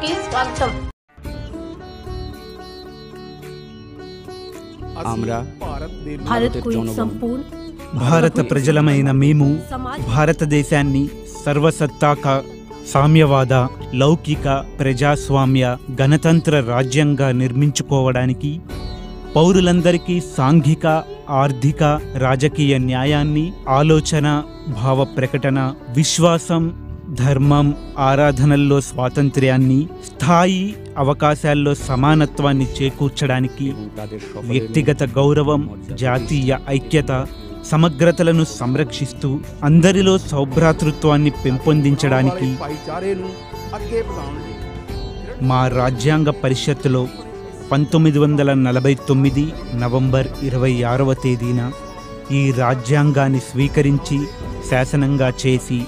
కి స్వాగతం। భారత ప్రజలమైన మేము భారతదేశాన్ని సర్వసత్తాక సామ్యవాద లౌకిక ప్రజాస్వామ్య గణతంత్ర రాజ్యంగా నిర్మించుకోవడానికి పౌరులందరికీ సాంఘిక ఆర్థిక రాజకీయ న్యాయాన్ని ఆలోచన భావ ప్రకటన విశ్వాసం ధర్మం ఆరాధనల్లో స్వాతంత్ర్యాన్ని స్థాయి అవకాశాల్లో సమానత్వాన్ని చేకూర్చడానికి వ్యక్తిగత గౌరవం జాతీయ ఐక్యత సమగ్రతలను సంరక్షిస్తూ అందరిలో సౌభ్రాతృత్వాన్ని పెంపొందించడానికి మా రాజ్యాంగ పరిషత్తులో 1949 నవంబర్ 26వ తేదీన ఈ రాజ్యాంగాన్ని స్వీకరించి శాసనంగా చేసి